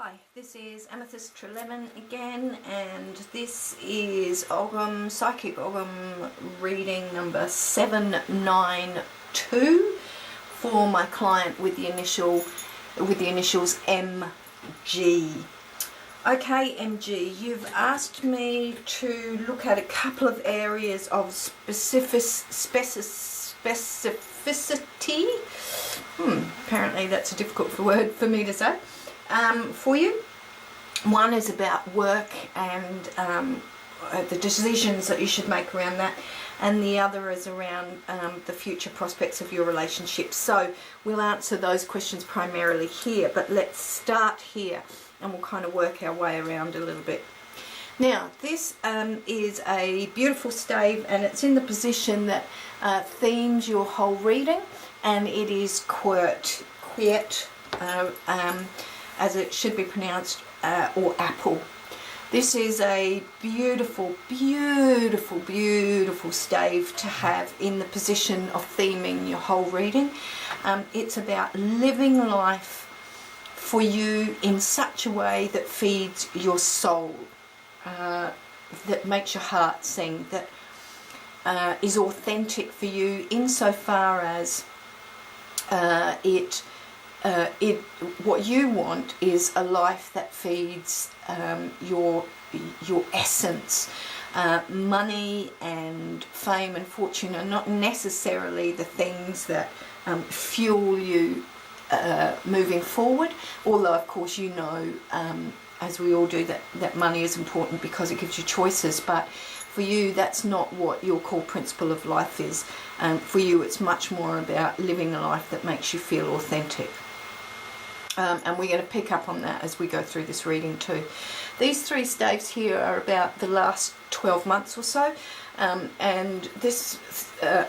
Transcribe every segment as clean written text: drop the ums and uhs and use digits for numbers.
Hi, this is Amethyst Treleaven again, and this is Ogham, Psychic Ogham reading number 792 for my client with the initials MG. Okay, MG, you've asked me to look at a couple of areas of specificity. Apparently that's a difficult word for me to say. For you. One is about work and the decisions that you should make around that, and the other is around the future prospects of your relationship. So we'll answer those questions primarily here, but let's start here and we'll kind of work our way around a little bit. Now this is a beautiful stave, and it's in the position that themes your whole reading, and it is quiet, as it should be pronounced, or apple. This is a beautiful, beautiful, beautiful stave to have in the position of theming your whole reading. It's about living life for you in such a way that feeds your soul, that makes your heart sing, that is authentic for you insofar as what you want is a life that feeds your essence. Money and fame and fortune are not necessarily the things that fuel you moving forward, although of course you know, as we all do, that money is important because it gives you choices, but for you that's not what your core principle of life is. For you it's much more about living a life that makes you feel authentic. And we're going to pick up on that as we go through this reading too. These three staves here are about the last 12 months or so, and this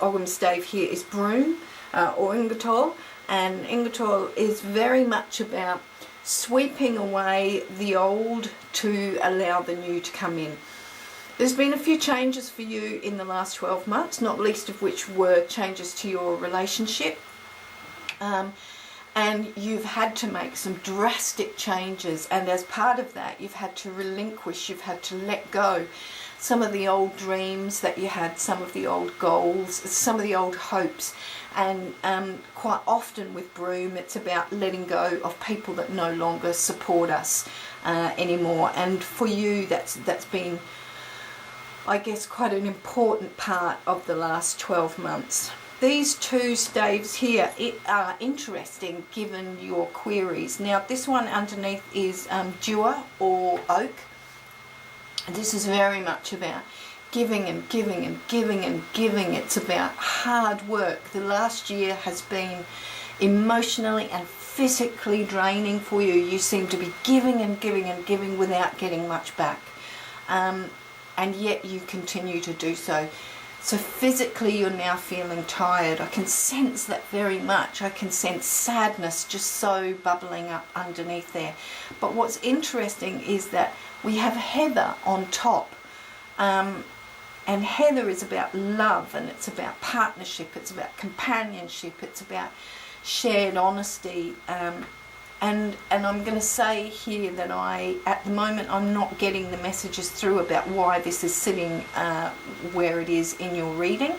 Ogham stave here is broom, or ingatol, and ingatol is very much about sweeping away the old to allow the new to come in. There's been a few changes for you in the last 12 months, not least of which were changes to your relationship. And you've had to make some drastic changes, and as part of that you've had to relinquish, you've had to let go some of the old dreams that you had, some of the old goals, some of the old hopes, and quite often with broom it's about letting go of people that no longer support us anymore. And for you that's been, I guess, quite an important part of the last 12 months. These two staves here are interesting given your queries. Now this one underneath is dewar or oak. This is very much about giving and giving and giving and giving. It's about hard work. The last year has been emotionally and physically draining for you. You seem to be giving and giving and giving without getting much back, and yet you continue to do so. So physically you're now feeling tired. I can sense that very much. I can sense sadness just so bubbling up underneath there. But what's interesting is that we have heather on top. And heather is about love, and it's about partnership, it's about companionship, it's about shared honesty. And I'm going to say here that at the moment I'm not getting the messages through about why this is sitting where it is in your reading.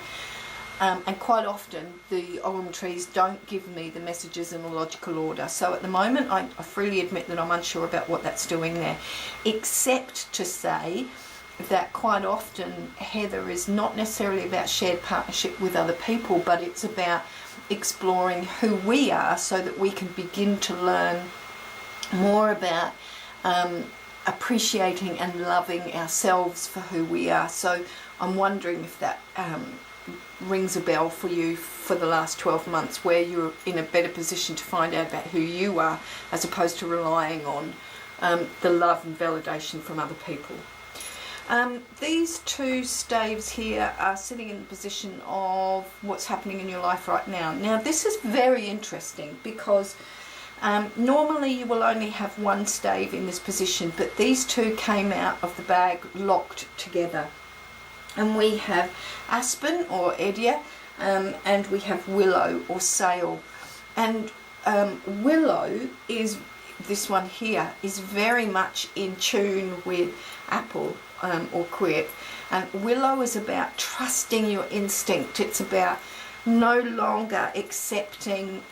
And quite often the Ogham trees don't give me the messages in a logical order. So at the moment I freely admit that I'm unsure about what that's doing there, except to say that quite often heather is not necessarily about shared partnership with other people, but it's about exploring who we are so that we can begin to learn more about appreciating and loving ourselves for who we are. So I'm wondering if that rings a bell for you for the last 12 months, where you're in a better position to find out about who you are as opposed to relying on the love and validation from other people. These two staves here are sitting in the position of what's happening in your life right now. Now this is very interesting because normally you will only have one stave in this position, but these two came out of the bag locked together. And we have aspen or edia, and we have willow or sail. And willow is this one here is very much in tune with Apple or Quirk. And Willow is about trusting your instinct. It's about no longer accepting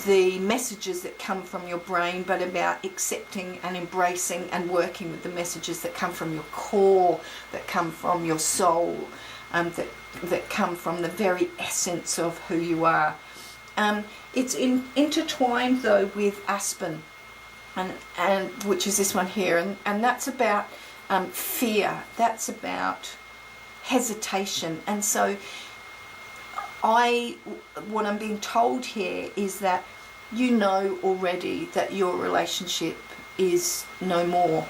the messages that come from your brain, but about accepting and embracing and working with the messages that come from your core, that come from your soul, that come from the very essence of who you are. It's intertwined though with Aspen, and which is this one here, and that's about fear. That's about hesitation. And so what I'm being told here is that you know already that your relationship is no more,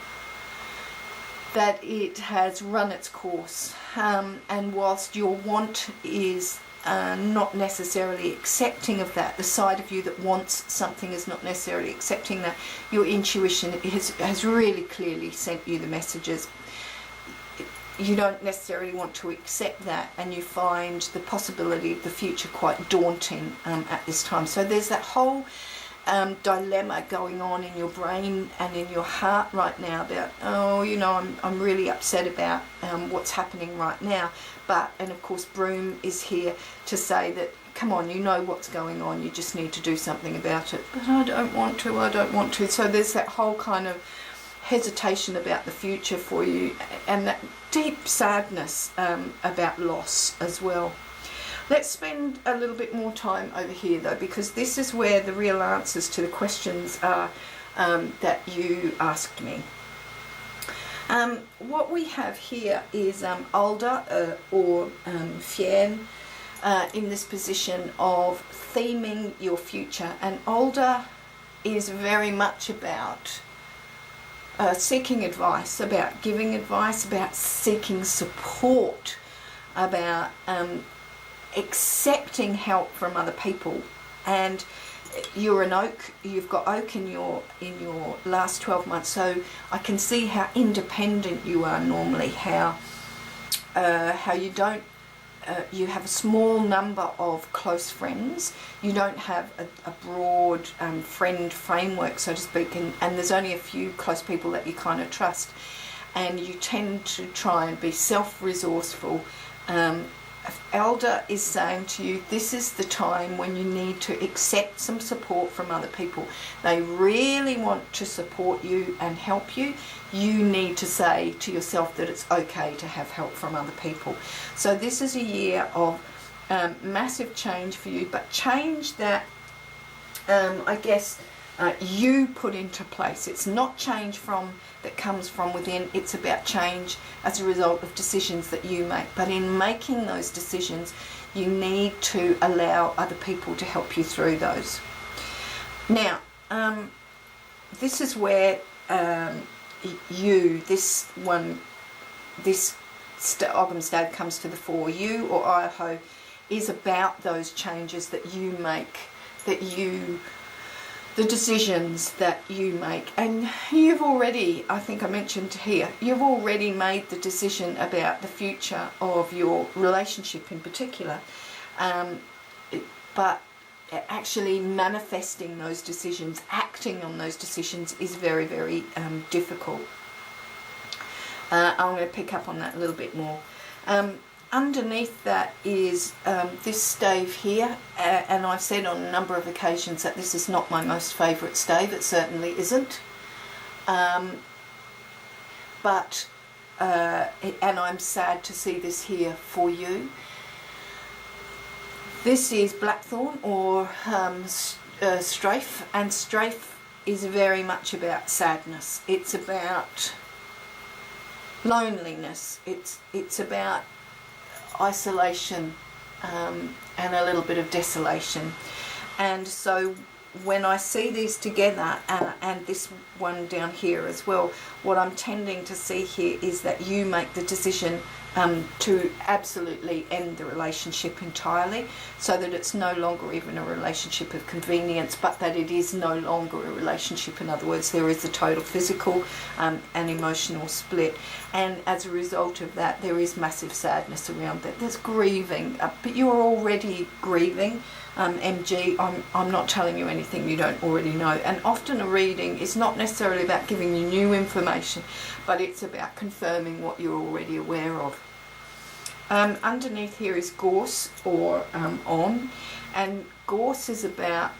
that it has run its course, and whilst your want is not necessarily accepting of that, the side of you that wants something is not necessarily accepting that, your intuition has really clearly sent you the messages. You don't necessarily want to accept that, and you find the possibility of the future quite daunting at this time. So there's that whole dilemma going on in your brain and in your heart right now about, oh, you know, I'm really upset about what's happening right now. But, and of course Broom is here to say that, come on, you know what's going on, you just need to do something about it. But I don't want to. So there's that whole kind of hesitation about the future for you, and that deep sadness about loss as well. Let's spend a little bit more time over here though, because this is where the real answers to the questions are that you asked me. What we have here is Alda or Fien in this position of theming your future, and Alda is very much about seeking advice, about giving advice, about seeking support, about accepting help from other people. And you're an oak, you've got oak in your last 12 months, so I can see how independent you are normally, how you don't you have a small number of close friends, you don't have a broad friend framework, so to speak, and there's only a few close people that you kind of trust, and you tend to try and be self-resourceful. Elder is saying to you, this is the time when you need to accept some support from other people. They really want to support you and help you. You need to say to yourself that it's okay to have help from other people. So this is a year of massive change for you, but change that I guess you put into place. It's not change that comes from within, it's about change as a result of decisions that you make. But in making those decisions, you need to allow other people to help you through those. Now, this is where this Ogham stave comes to the fore. You or Idaho is about those changes that you make, the decisions that you make. And you've already, I think I mentioned here, you've already made the decision about the future of your relationship in particular, but actually manifesting those decisions, acting on those decisions is very, very difficult. I'm going to pick up on that a little bit more. Underneath that is this stave here, and I've said on a number of occasions that this is not my most favourite stave. It certainly isn't. And I'm sad to see this here for you. This is blackthorn or strafe, and strafe is very much about sadness. It's about loneliness. It's about isolation and a little bit of desolation. And so when I see these together, and this one down here as well, what I'm tending to see here is that you make the decision to absolutely end the relationship entirely, so that it's no longer even a relationship of convenience, but that it is no longer a relationship. In other words, there is a total physical and emotional split, and as a result of that, there is massive sadness around that. There's grieving, but you're already grieving. MG, I'm not telling you anything you don't already know. And often a reading is not necessarily about giving you new information, but it's about confirming what you're already aware of. Underneath here is gorse, or on, and gorse is about,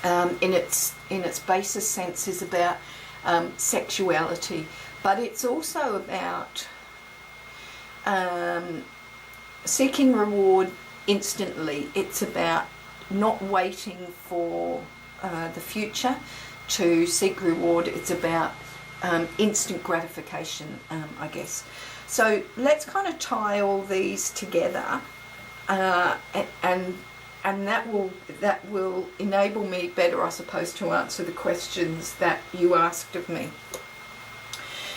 in its basis sense, is about sexuality, but it's also about seeking reward instantly. It's about not waiting for the future to seek reward. It's about instant gratification, I guess. So let's kind of tie all these together, and that will enable me better, I suppose, to answer the questions that you asked of me.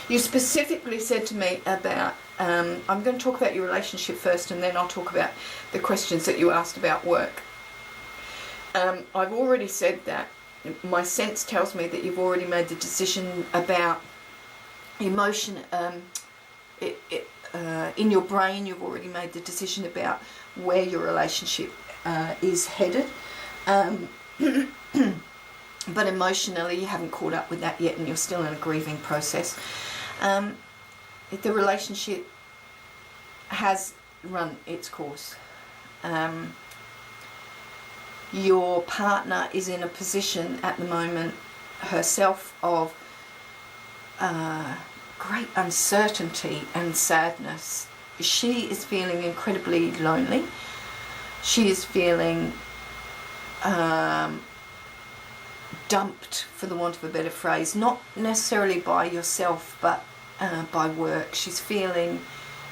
You specifically said to me about, I'm going to talk about your relationship first, and then I'll talk about the questions that you asked about work. I've already said that. My sense tells me that you've already made the decision about emotion. In your brain, you've already made the decision about where your relationship is headed. But emotionally, you haven't caught up with that yet, and you're still in a grieving process. The relationship has run its course. Your partner is in a position at the moment herself of great uncertainty and sadness. She is feeling incredibly lonely. She is feeling dumped, for the want of a better phrase, not necessarily by yourself, but by work. She's feeling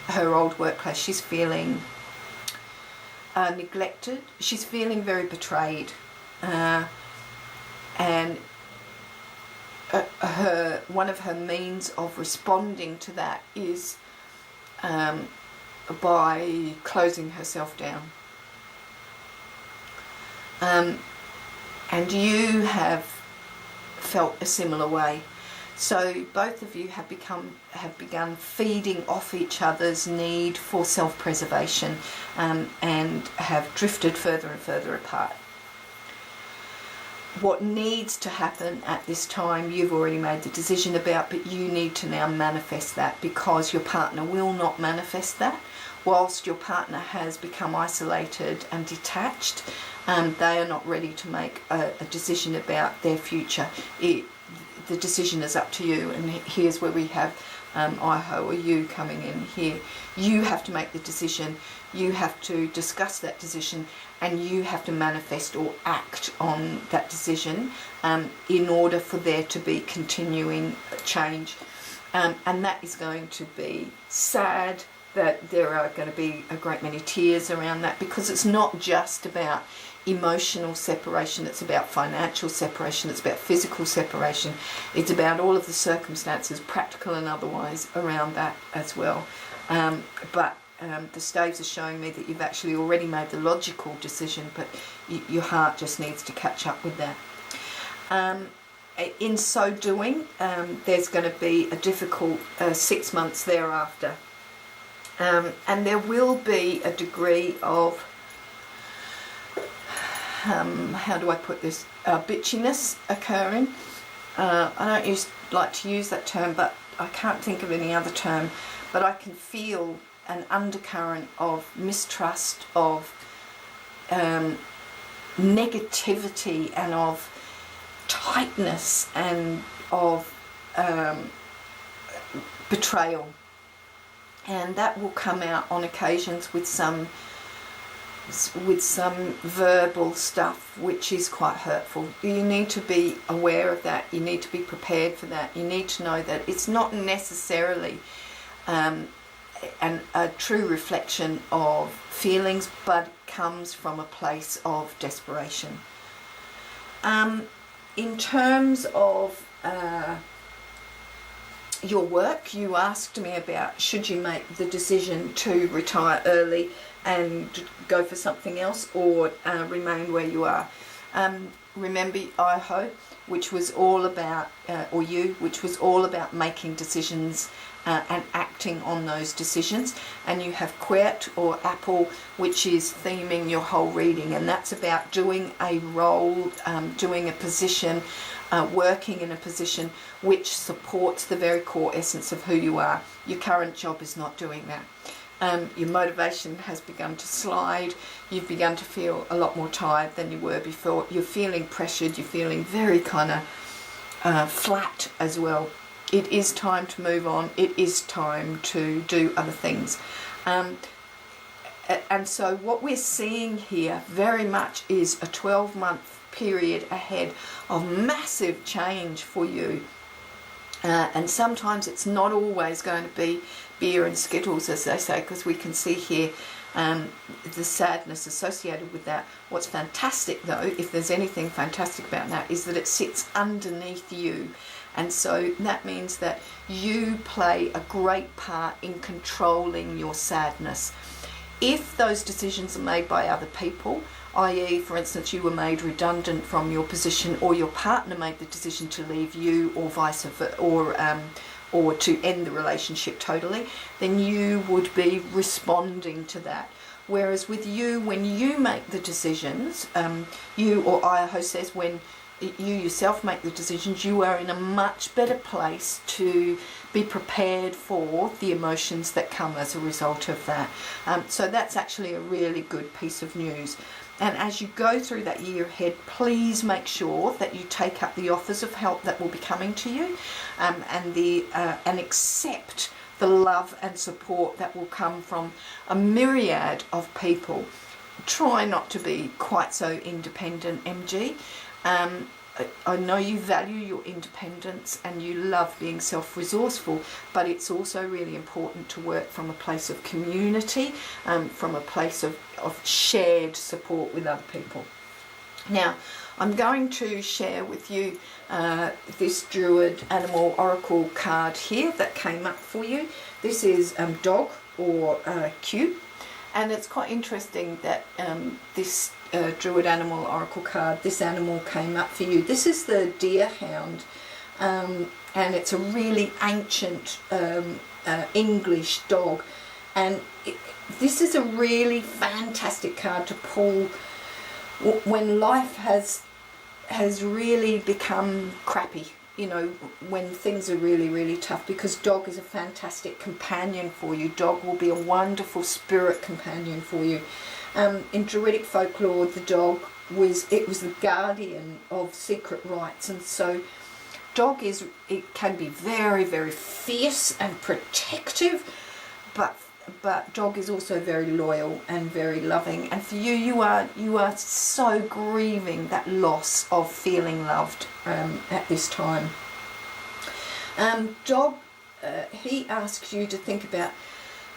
her old workplace. She's feeling neglected. She's feeling very betrayed, and one of her means of responding to that is by closing herself down. And you have felt a similar way. So both of you have begun feeding off each other's need for self-preservation, and have drifted further and further apart. What needs to happen at this time, you've already made the decision about, but you need to now manifest that, because your partner will not manifest that. Whilst your partner has become isolated and detached, they are not ready to make a decision about their future. The decision is up to you, and here's where we have Iho or you coming in here. You have to make the decision, you have to discuss that decision, and you have to manifest or act on that decision in order for there to be continuing change. And that is going to be sad, that there are going to be a great many tears around that, because it's not just about emotional separation, it's about financial separation, it's about physical separation, it's about all of the circumstances, practical and otherwise, around that as well. But the staves are showing me that you've actually already made the logical decision, but your heart just needs to catch up with that. In so doing, there's going to be a difficult 6 months thereafter. And there will be a degree of, how do I put this, bitchiness occurring. I don't like to use that term, but I can't think of any other term, but I can feel an undercurrent of mistrust, of negativity, and of tightness, and of betrayal. And that will come out on occasions with some verbal stuff which is quite hurtful. You need to be aware of that. You need to be prepared for that. You need to know that it's not necessarily a true reflection of feelings, but comes from a place of desperation. In terms of your work, you asked me about should you make the decision to retire early and go for something else, or remain where you are. Remember Idaho, which was all about, which was all about making decisions and acting on those decisions. And you have Quet or Apple, which is theming your whole reading, and that's about doing a role, doing a position, working in a position which supports the very core essence of who you are. Your current job is not doing that. Your motivation has begun to slide. You've begun to feel a lot more tired than you were before. You're feeling pressured. You're feeling very kind of flat as well. It is time to move on. It is time to do other things. And so what we're seeing here very much is a 12-month period ahead of massive change for you. And sometimes it's not always going to be beer and skittles, as they say, because we can see here the sadness associated with that. What's fantastic, though, if there's anything fantastic about that, is that it sits underneath you. And so that means that you play a great part in controlling your sadness. If those decisions are made by other people, i.e., for instance, you were made redundant from your position, or your partner made the decision to leave you, or vice versa, or to end the relationship totally, then you would be responding to that. Whereas with you, when you make the decisions, you, or Idaho says, when you yourself make the decisions, you are in a much better place to be prepared for the emotions that come as a result of that. So that's actually a really good piece of news. And as you go through that year ahead, please make sure that you take up the offers of help that will be coming to you, and accept the love and support that will come from a myriad of people. Try not to be quite so independent, MG. I know you value your independence and you love being self-resourceful, but it's also really important to work from a place of community, from a place of shared support with other people. Now, I'm going to share with you this Druid Animal Oracle card here that came up for you. This is Dog, or Q, and it's quite interesting that this Druid Animal Oracle card, this animal came up for you. This is the deer hound, and it's a really ancient English dog, and this is a really fantastic card to pull when life has really become crappy, you know, when things are really, really tough, because dog is a fantastic companion for you. Dog will be a wonderful spirit companion for you. In Druidic folklore, the dog was the guardian of secret rites, and so it can be very, very fierce and protective, but dog is also very loyal and very loving. And for you, you are so grieving that loss of feeling loved at this time. Dog, he asks you to think about,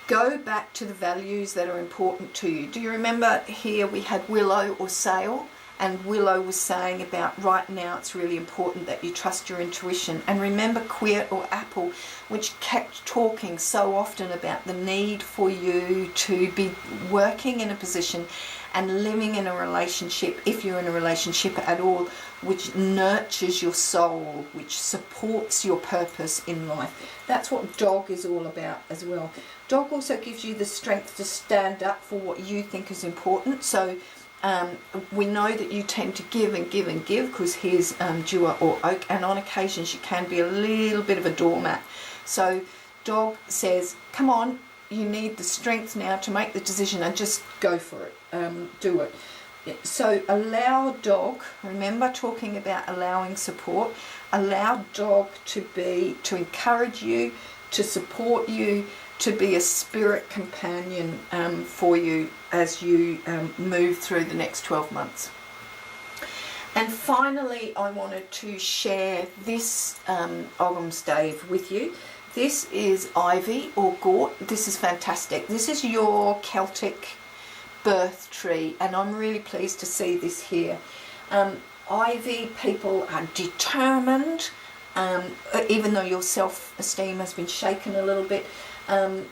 go back to the values that are important to you. Do you remember here we had Willow or Sail? And Willow was saying about right now it's really important that you trust your intuition. And remember Queer or Apple, which kept talking so often about the need for you to be working in a position and living in a relationship, if you're in a relationship at all, which nurtures your soul, which supports your purpose in life. That's what Dog is all about as well. Dog also gives you the strength to stand up for what you think is important. So we know that you tend to give and give and give, because here's Dewar or Oak, and on occasions you can be a little bit of a doormat. So Dog says, come on, you need the strength now to make the decision, and just go for it, do it. So allow Dog, remember talking about allowing support, allow Dog to encourage you, to support you, to be a spirit companion for you as you move through the next 12 months. And finally, I wanted to share this Ogham stave with you. This is Ivy or Gort. This is fantastic. This is your Celtic birth tree, and I'm really pleased to see this here. Ivy people are determined, even though your self-esteem has been shaken a little bit, and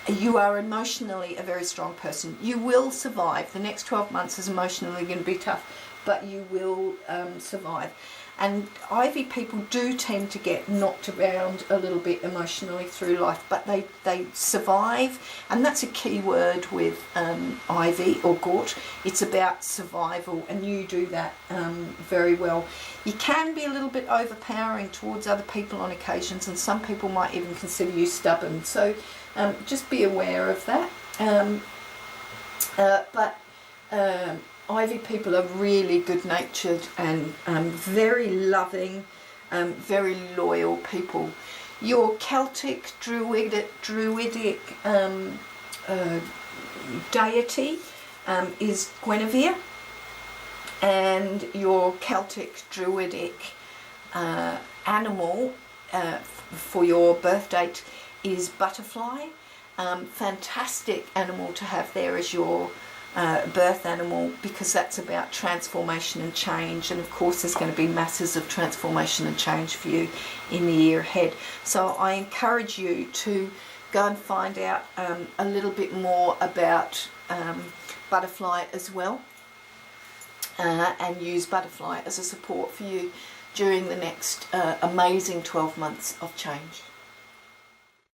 you are emotionally a very strong person. You will survive. The next 12 months is emotionally going to be tough, but you will survive. And Ivy people do tend to get knocked around a little bit emotionally through life, but they survive, and that's a key word with Ivy or Gort. It's about survival, and you do that very well. You can be a little bit overpowering towards other people on occasions, and some people might even consider you stubborn. So just be aware of that. Ivy people are really good-natured and very loving, very loyal people. Your Celtic druidic deity is Guinevere, and your Celtic druidic animal for your birth date is butterfly. Fantastic animal to have there as your birth animal, because that's about transformation and change, and of course there's going to be masses of transformation and change for you in the year ahead. So I encourage you to go and find out a little bit more about butterfly as well, and use butterfly as a support for you during the next amazing 12 months of change.